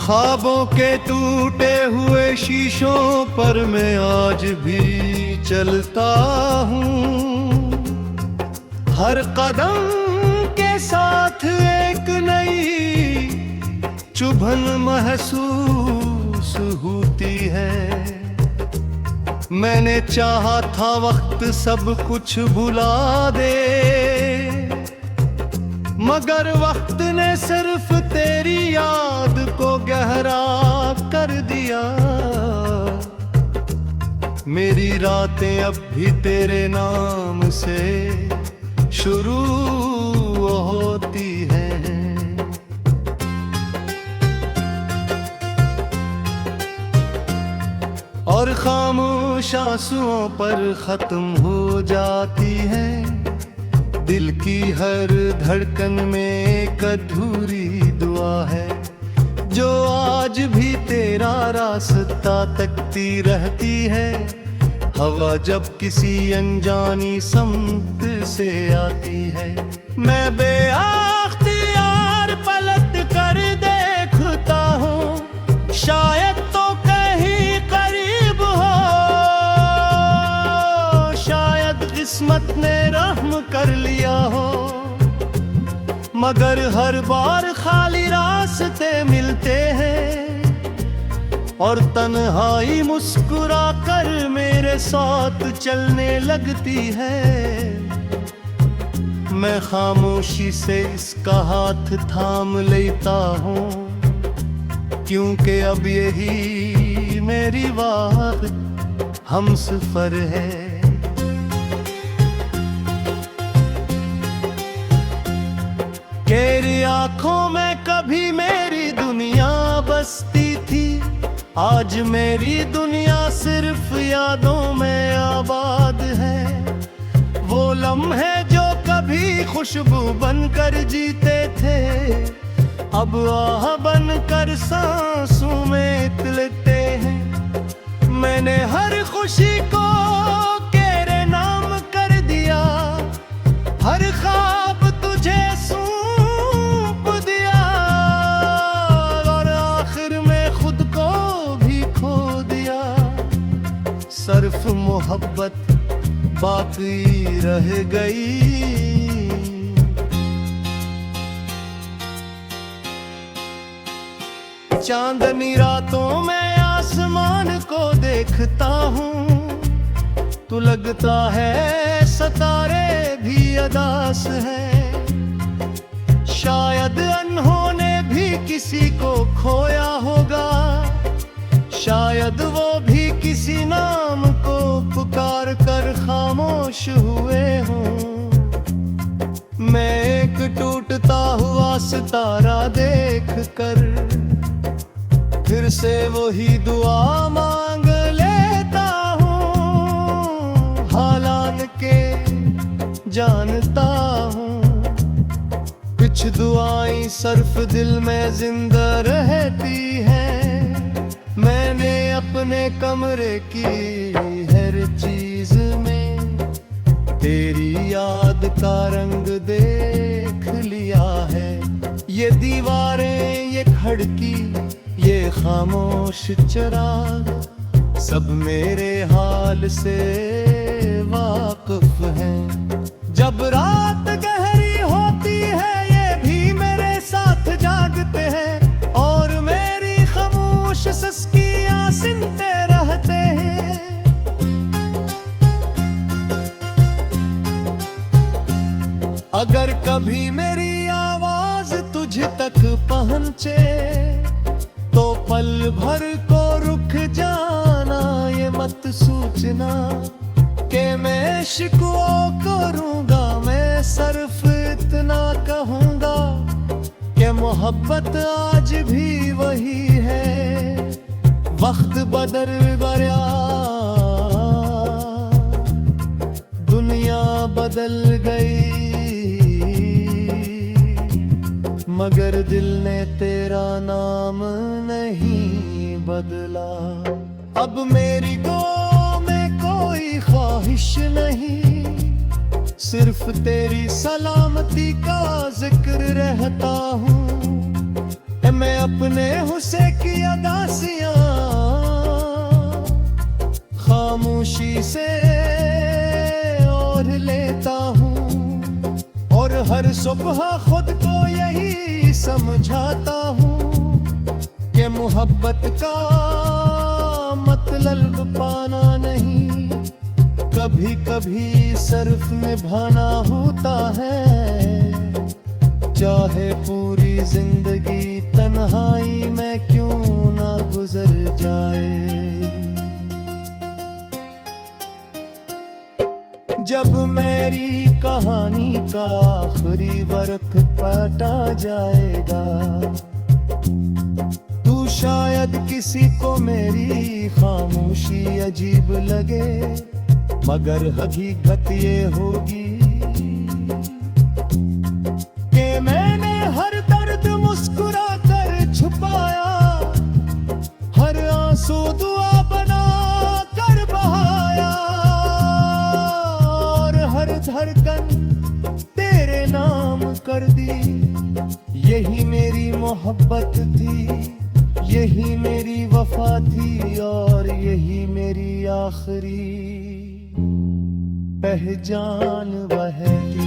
ख्वाबों के टूटे हुए शीशों पर मैं आज भी चलता हूँ। हर कदम के साथ एक नई चुभन महसूस होती है। मैंने चाहा था वक्त सब कुछ भुला दे, मगर वक्त ने सिर्फ तेरी याद को गहरा कर दिया। मेरी रातें अब भी तेरे नाम से शुरू होती हैं। और खामोश आंसुओं पर खत्म हो जाती है। दिल की हर धड़कन में एक अधूरी दुआ है, जो आज भी तेरा रास्ता तकती रहती है। हवा जब किसी अनजानी समत से आती है, मैं बेअख्तियार पलट कर देखता हूँ, शायद तो कहीं करीब हो, शायद किस्मत ने रहम कर लिया हो। मगर हर बार खाली रास्ते मिलते हैं और तन्हाई मुस्कुरा कर मेरे साथ चलने लगती है। मैं खामोशी से इसका हाथ थाम लेता हूँ, क्योंकि अब यही मेरी वाक़ हमसफर है। तेरी आंखों में कभी मेरी दुनिया बसती थी, आज मेरी दुनिया सिर्फ यादों में आबाद है। वो लम्हे जो कभी खुशबू बनकर जीते थे, अब आह बनकर सांसों में तिलते हैं। मैंने हर खुशी को तेरे नाम कर दिया, हर ख्वाब तुझे सौंप दिया, और आखिर में खुद को भी खो दिया। सिर्फ मोहब्बत बाकी रह गई। चांदनी रातों में आसमान को देखता हूँ, तो लगता है सितारे भी अदास है। शायद अनहोने भी किसी को खोया होगा, शायद वो भी किसी नाम को पुकार कर खामोश हुए हों। मैं एक टूटता हुआ सितारा देख कर फिर से वही दुआ मांग लेता हूँ। हालांकि जानता हूँ कुछ दुआएं सिर्फ दिल में जिंदा रहती हैं। मैंने अपने कमरे की हर चीज में तेरी याद का रंग देख लिया है। ये दीवारें, ये खिड़की, ये खामोश चिराग, सब मेरे हाल से वाकिफ हैं। जब रात गहरी होती है, ये भी मेरे साथ जागते हैं और मेरी खामोश सस्कियां सुनते रहते हैं। अगर कभी मेरी आवाज तुझ तक पहुंचे, तो पल भर को रुक जाना, ये मत सोचना कि मैं शिकवा करूंगा। मैं सिर्फ इतना कहूंगा कि मोहब्बत आज भी वही है। वक्त बदल गया, दुनिया बदल गई, मगर दिल ने तेरा नाम नहीं बदला। अब मेरी गो में कोई ख्वाहिश नहीं, सिर्फ तेरी सलामती का जिक्र रहता हूँ। मैं अपने हुस्से की अदासियां खामोशी से ओढ़ लेता हूँ और हर सुबह खुद को यही समझाता हूँ कि मोहब्बत का मतलब पाना नहीं, कभी कभी सिर्फ निभाना होता है। चाहे पूरी जिंदगी तन्हाई में क्यों ना गुजर जाए। जब मेरी कहानी का आखिरी वक्त पटा जाएगा, तू शायद किसी को मेरी खामोशी अजीब लगे, मगर हकीकत ये होगी कि मैंने हर दर्द मुस्कुरा कर छुपाया, हर आंसू दुआ बना कर बहाया, और हर धड़कन तेरे नाम कर दी। यही मेरी मोहब्बत थी, यही मेरी वफा थी, और यही मेरी आखिरी पहचान वह थी।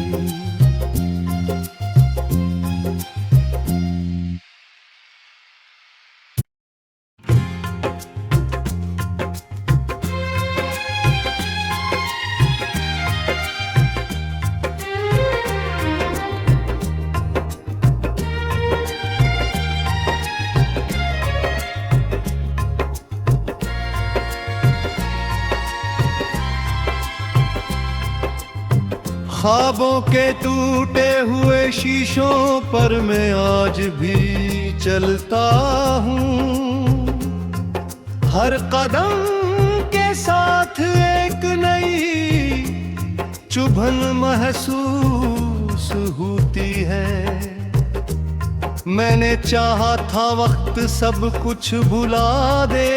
ख्वाबों के टूटे हुए शीशों पर मैं आज भी चलता हूँ, हर कदम के साथ एक नई चुभन महसूस होती है। मैंने चाहा था वक्त सब कुछ भुला दे,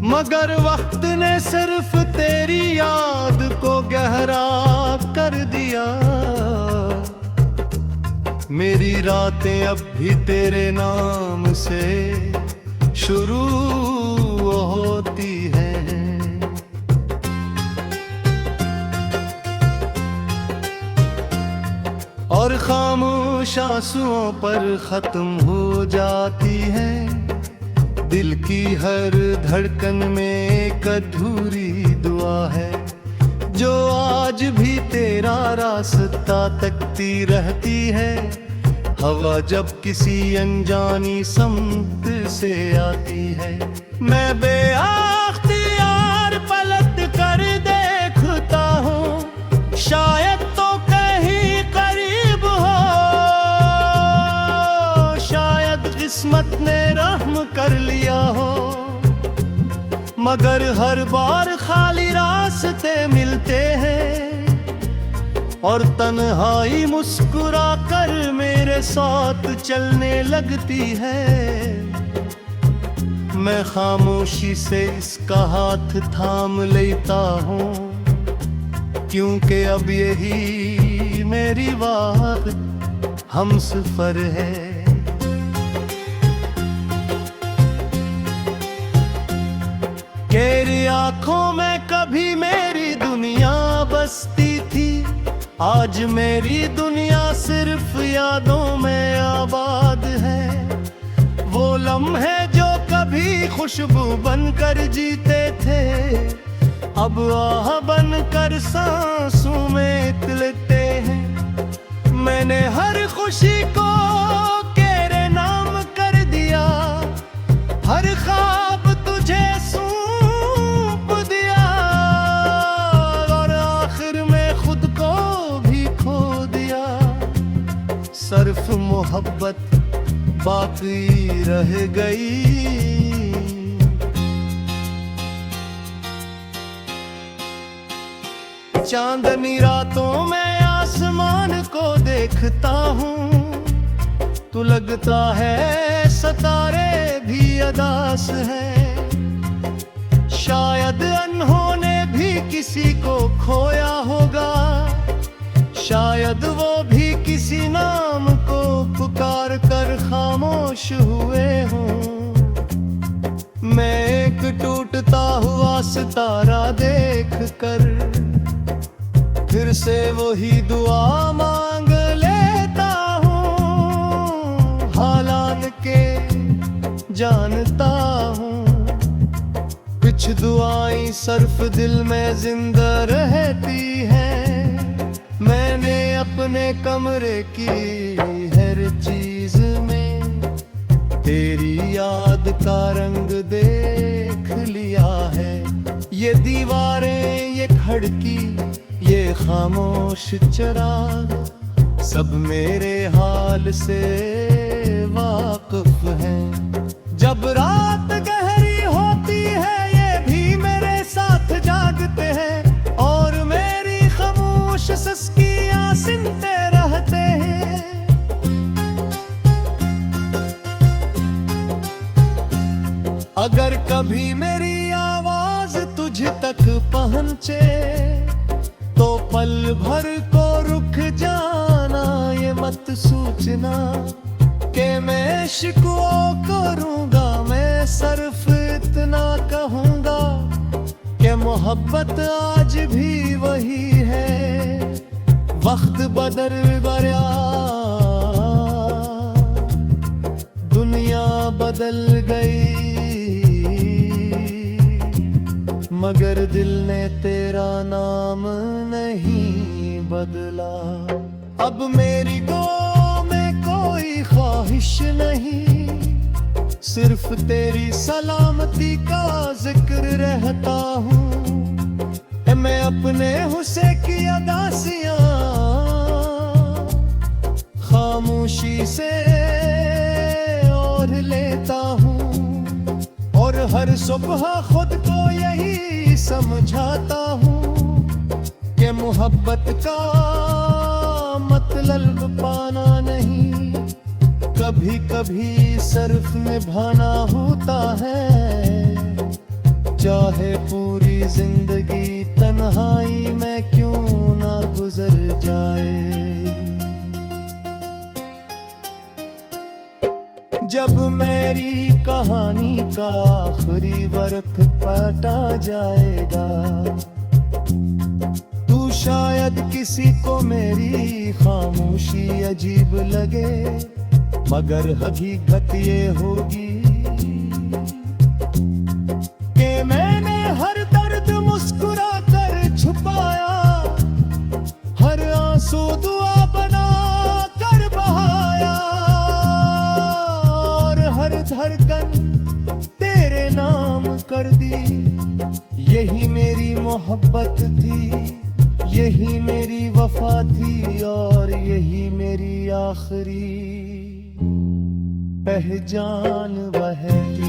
मगर वक्त ने सिर्फ तेरी याद को गहरा कर दिया। मेरी रातें अब भी तेरे नाम से शुरू होती हैं। और खामोश आंसुओं पर खत्म हो जाती है। दिल की हर धड़कन में एक अधूरी दुआ है, जो आज भी तेरा रास्ता तकती रहती है। हवा जब किसी अनजानी समत से आती है, मैं बेअख्तियार पलट कर देखता हूँ, शायद तो कहीं करीब हो, शायद किस्मत ने रहम कर लिया हो। मगर हर बार खाली रास्ते मिलते हैं, और तन्हाई मुस्कुरा कर मेरे साथ चलने लगती है। मैं खामोशी से इसका हाथ थाम लेता हूँ, क्योंकि अब यही मेरी बात हमसफर है। तेरी आंखों में कभी मेरी दुनिया बसती थी, आज मेरी दुनिया सिर्फ यादों में आबाद है। वो लम्हे जो कभी खुशबू बनकर जीते थे, अब आह बनकर सांसों में तिलते हैं। मैंने हर खुशी को तेरे नाम कर दिया, हर ख्वाब तुझे सौंप दिया, और आखिर में खुद को भी खो दिया। सिर्फ मोहब्बत बाकी रह गई। चांदनी रातों में आसमान को देखता हूँ, तो लगता है सितारे भी अदास हैं। शायद अनहोने भी किसी को खोया होगा, शायद वो भी किसी नाम को पुकार कर कर फिर से वही दुआ मांग लेता हूँ। हालात के जानता हूँ, कुछ दुआएं सिर्फ दिल में जिंदा रहती हैं। मैंने अपने कमरे की हर चीज में तेरी याद का रंग देख लिया है। ये दीवारें, ये खिड़की, ये खामोश चिराग सब मेरे हाल से वाकिफ हैं। जब रात गहरी होती है ये भी मेरे साथ जागते हैं और मेरी खामोश सिसकियां सुनते रहते हैं। अगर कभी मेरी आवाज तुझ तक पहुंचे तो पल भर को रुक जाना, ये मत सोचना कि मैं शिकवा करूंगा। मैं सिर्फ इतना कहूंगा कि मोहब्बत आज भी वही है। वक्त बदल गया, दुनिया बदल गई, मगर दिल ने तेरा नाम नहीं बदला। अब मेरी दुआ में कोई ख्वाहिश नहीं, सिर्फ तेरी सलामती का जिक्र रहता हूँ। मैं अपने हुस्न की अदासियाँ खामोशी से ओढ़ लेता हूँ और हर सुबह खुद को यही समझाता हूँ कि मोहब्बत का मतलब पाना नहीं, कभी कभी सिर्फ निभाना होता है। चाहे पूरी जिंदगी तन्हाई में क्यों ना गुजर जाए। जब मेरी कहानी का आखिरी वक्त पटा जाएगा तू शायद किसी को मेरी खामोशी अजीब लगे, मगर हकीकत ये होगी कि मैंने हर दर्द मुस्कुरा कर छुपाया, हर आंसू दुआ बना कर बहाया और हर धड़कन तेरे नाम कर दी। यही मेरी मोहब्बत थी, यही मेरी वफा थी और यही मेरी आखिरी पहचान वह थी।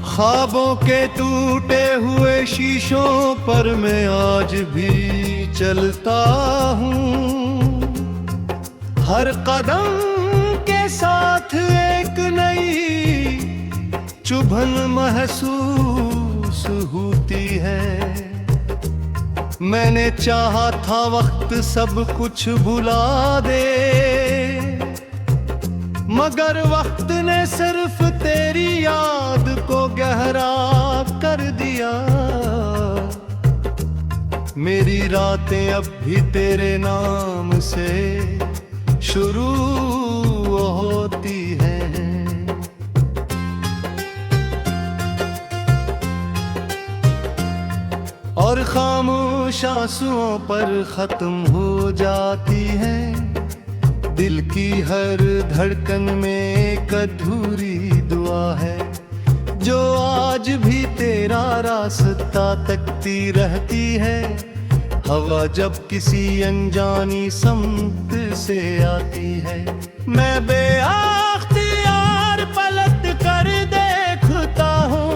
ख्वाबों के टूटे हुए शीशों पर मैं आज भी चलता हूँ। हर कदम के साथ एक नई चुभन महसूस होती है। मैंने चाहा था वक्त सब कुछ भुला दे, मगर वक्त ने सिर्फ तेरी याद को गहरा कर दिया। मेरी रातें अब भी तेरे नाम से शुरू होती हैं। और खामोश आंसुओं पर खत्म हो जाती है। दिल की हर धड़कन में एक अधूरी दुआ है, जो आज भी तेरा रास्ता तकती रहती है। हवा जब किसी अनजानी समत से आती है, मैं बेअख्तियार पलट कर देखता हूँ,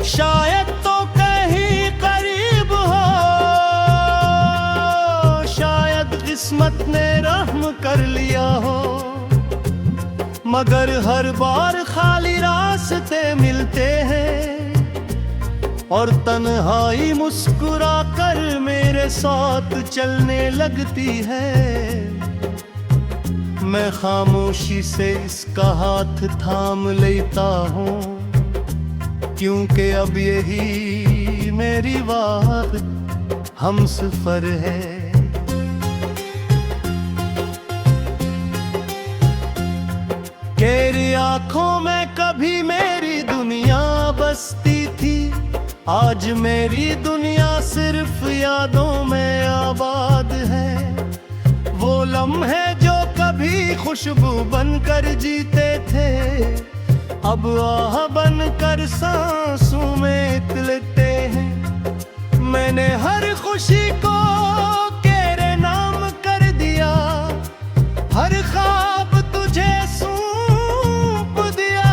शायद तो कहीं करीब हो किस्मत ने रहम कर लिया हो, मगर हर बार खाली रास्ते मिलते हैं और तन्हाई मुस्कुरा कर मेरे साथ चलने लगती है। मैं खामोशी से इसका हाथ थाम लेता हूँ, क्योंकि अब यही मेरी बात हमसफर है। तेरी आंखों में कभी मेरी दुनिया बसती थी, आज मेरी दुनिया सिर्फ यादों में आबाद है। वो लम्हे जो कभी खुशबू बनकर जीते थे, अब आह बनकर सांसों में तिलते हैं। मैंने हर खुशी को तेरे नाम कर दिया, हर ख्वाब तुझे सौंप दिया,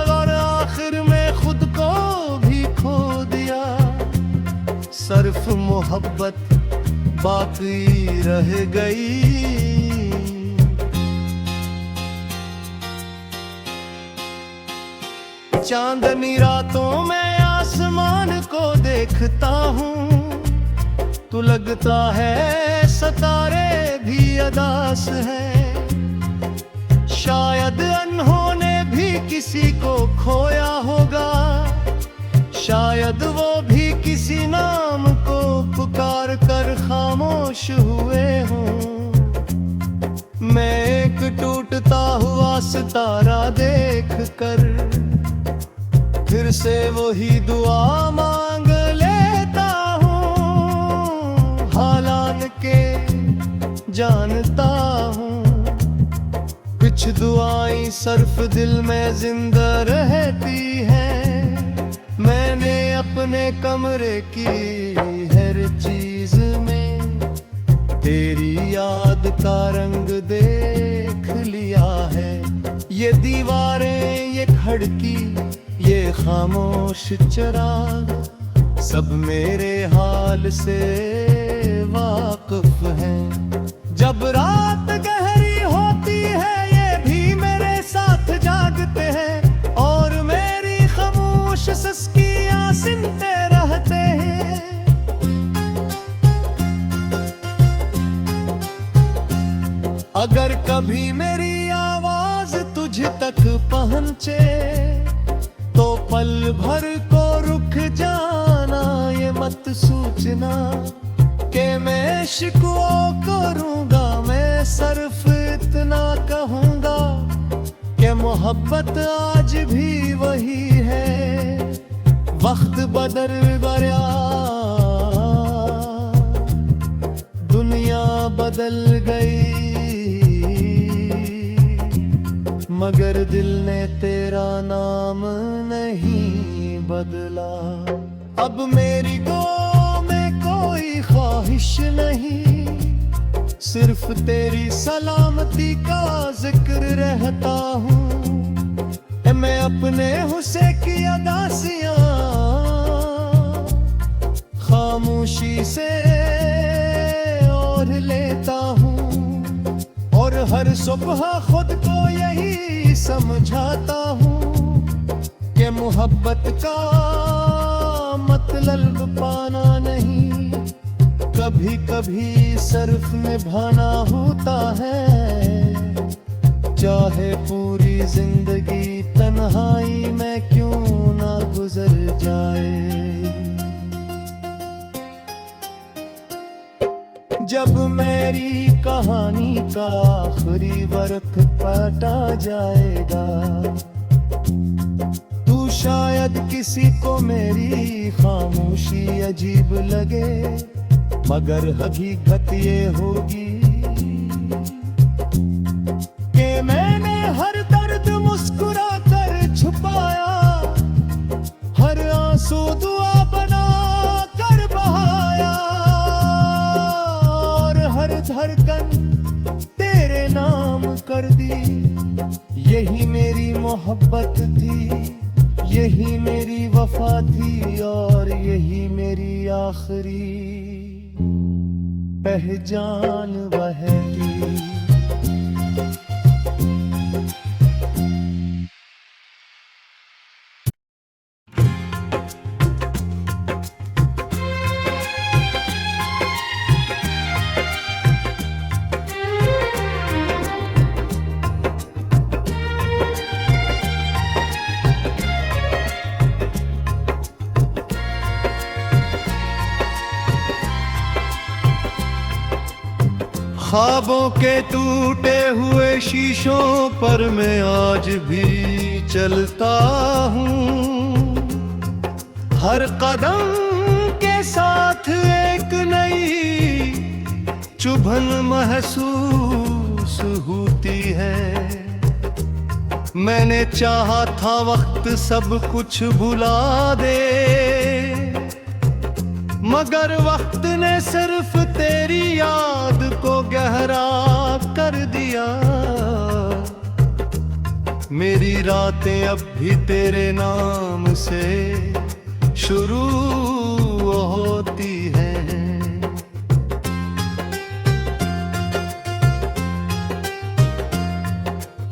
और आखिर में खुद को भी खो दिया। सिर्फ मोहब्बत बाकी रह गई। चांदनी रातों में आसमान को देखता हूँ, तो लगता है सितारे भी अदास हैं। शायद अनहोने भी किसी को खोया होगा, शायद वो भी किसी नाम को पुकार कर खामोश हुए हों। मैं एक टूटता हुआ सितारा देख कर फिर से वही दुआ मांग लेता हूँ। हालात के जानता हूँ, कुछ दुआएं सिर्फ दिल में जिंदा रहती हैं। मैंने अपने कमरे की हर चीज में तेरी याद का रंग देख लिया है। ये दीवारें, ये खिड़की, ये खामोश चिराग, सब मेरे हाल से वाकिफ हैं। जब रात गहरी होती है, ये भी मेरे साथ जागते हैं और मेरी खामोश सिसकियां सुनते रहते हैं। अगर कभी मेरी आवाज तुझ तक पहुंचे, तो पल भर को रुक जाना, ये मत सोचना कि मैं शिकवा करूंगा। मैं सिर्फ इतना कहूंगा कि मोहब्बत आज भी वही है। वक्त बदल गया, दुनिया बदल गई, मगर दिल ने तेरा नाम नहीं बदला। अब मेरी गो में कोई ख्वाहिश नहीं, सिर्फ तेरी सलामती का जिक्र रहता हूँ। मैं अपने हुस्न की अदासियाँ खामोशी से ओढ़ लेता हूँ, और हर सुबह खुद को यही समझाता हूँ कि मोहब्बत का मतलब पाना नहीं, कभी कभी सिर्फ निभाना होता है। चाहे पूरी जिंदगी तन्हाई में क्यों ना गुजर जाए। जब मेरी कहानी का आखिरी वक्त पटा जाएगा, तू शायद किसी को मेरी खामोशी अजीब लगे, मगर हकीकत ये होगी कि मैंने हर दर्द मुस्कुरा कर छुपाया, हर आंसू दुआ बना कर बहाया, और हर धड़कन तेरे नाम कर दी। यही मेरी मोहब्बत थी, यही मेरी वफा थी, और यही मेरी आखिरी पहचान बहेगी। ख्वाबों के टूटे हुए शीशों पर मैं आज भी चलता हूँ। हर कदम के साथ एक नई चुभन महसूस होती है। मैंने चाहा था वक्त सब कुछ भुला दे, मगर वक्त ने सिर्फ तेरी याद को गहरा कर दिया। मेरी रातें अब भी तेरे नाम से शुरू होती हैं।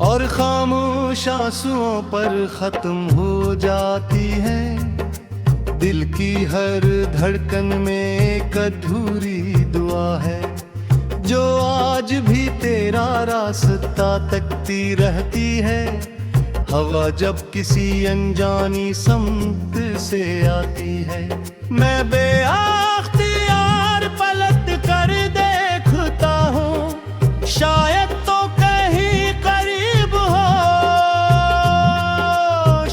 और खामोश आंसुओं पर खत्म हो जाती है। दिल की हर धड़कन में एक अधूरी दुआ है, जो आज भी तेरा रास्ता तकती रहती है। हवा जब किसी अनजानी समत से आती है, मैं बेअख्तियार पलट कर देखता हूँ, शायद तो कहीं करीब हो,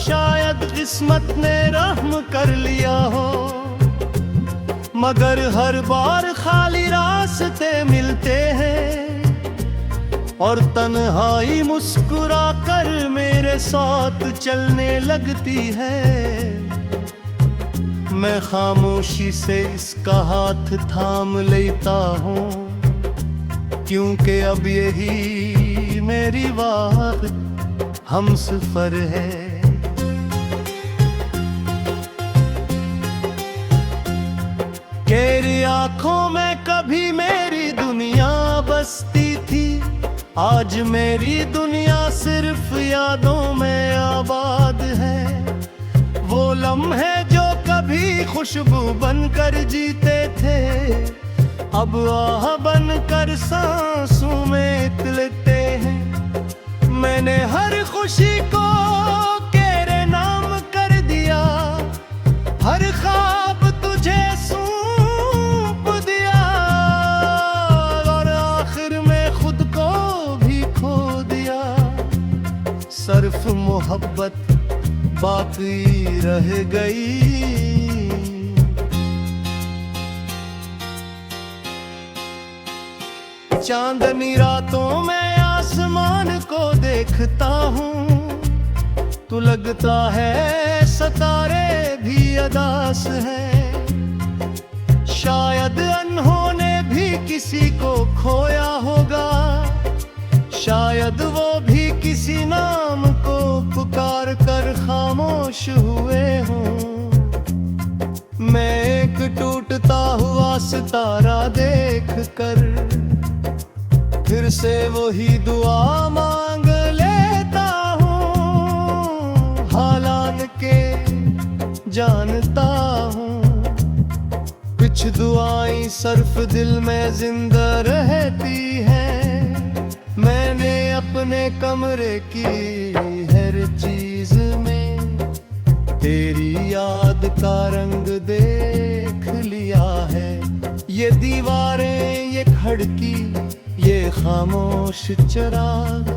शायद किस्मत ने रहम कर लिया हो। मगर हर बार खाली रास्ते मिलते हैं, और तन्हाई मुस्कुरा कर मेरे साथ चलने लगती है। मैं खामोशी से इसका हाथ थाम लेता हूँ, क्योंकि अब यही मेरी वाह हमसफर है। तेरी आंखों में कभी मेरी दुनिया बसती थी, आज मेरी दुनिया सिर्फ यादों में आबाद है। वो लम्हे जो कभी खुशबू बनकर जीते थे, अब आह बनकर सांसों में उतरते हैं। मैंने हर खुशी को तेरे नाम कर दिया, हर ख्वाब तुझे सौंप दिया, और आखिर में खुद को भी खो दिया। सिर्फ मोहब्बत बाकी रह गई। चांदनी रातों में आसमान को देखता हूँ, तो लगता है सितारे भी अदास हैं। शायद अनहोने भी किसी को खोया होगा, शायद वो भी किसी नाम को पुकार कर खामोश हुए हों। मैं एक टूटता हुआ सितारा देख कर फिर से वही दुआ मांग लेता हूँ। हालात के जानता हूँ, कुछ दुआएं सिर्फ दिल में जिंदा रहती हैं। मैंने अपने कमरे की हर चीज में तेरी याद का रंग देख लिया है। ये दीवारें, ये खिड़की, ये खामोश चिराग,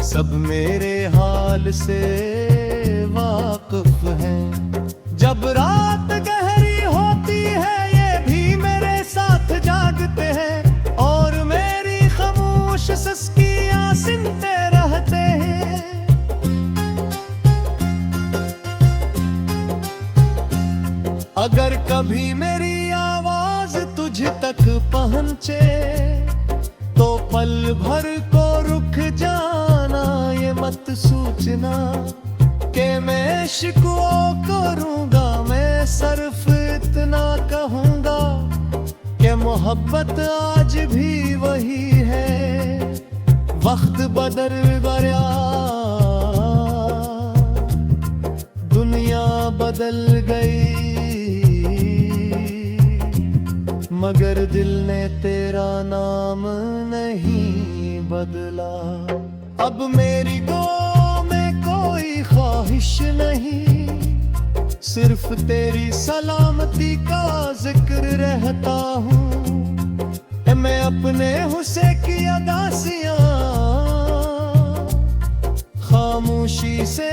सब मेरे हाल से वाकिफ हैं। जब रात गहरी होती है, ये भी मेरे साथ जागते हैं, और मेरी खामोश सिसकियां सुनते रहते हैं। अगर कभी मेरी आवाज तुझ तक पहुंचे, तो पल भर को रुक जाना, ये मत सोचना कि मैं शिकवा करूंगा। मैं सिर्फ इतना कहूंगा कि मोहब्बत आज भी वही है। वक्त बदल गया, दुनिया बदल गई, मगर दिल ने तेरा नाम नहीं बदला। अब मेरी दो में कोई ख्वाहिश नहीं, सिर्फ तेरी सलामती का जिक्र रहता हूँ। मैं अपने हुस्से की अदासियाँ खामोशी से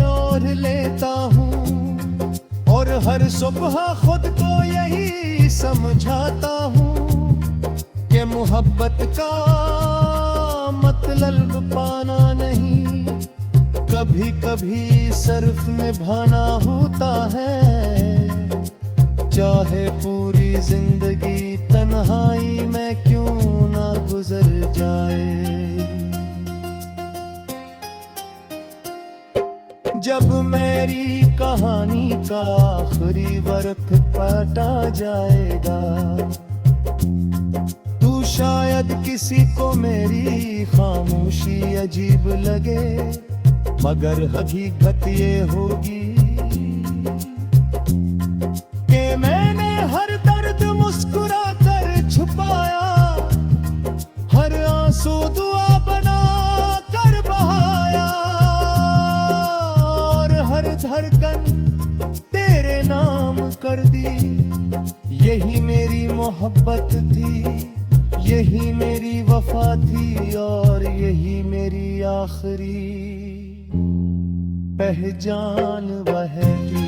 ओढ़ लेता हूँ, और हर सुबह खुद को यही समझाता हूँ कि मोहब्बत का मतलब पाना नहीं, कभी कभी सिर्फ निभाना होता है। चाहे पूरी जिंदगी तन्हाई में क्यों ना गुजर जाए। जब मेरी कहानी का आखिरी वक्त काटा जाएगा, तू शायद किसी को मेरी खामोशी अजीब लगे, मगर हकीकत ये होगी कि मैंने हर दर्द मुस्कुरा कर छुपाया, हर आंसू दुआ बना कर बहाया, और हर धड़कन तेरे नाम कर दी। यही मेरी मोहब्बत थी, यही मेरी वफा थी, और यही मेरी आखिरी पहचान वह थी।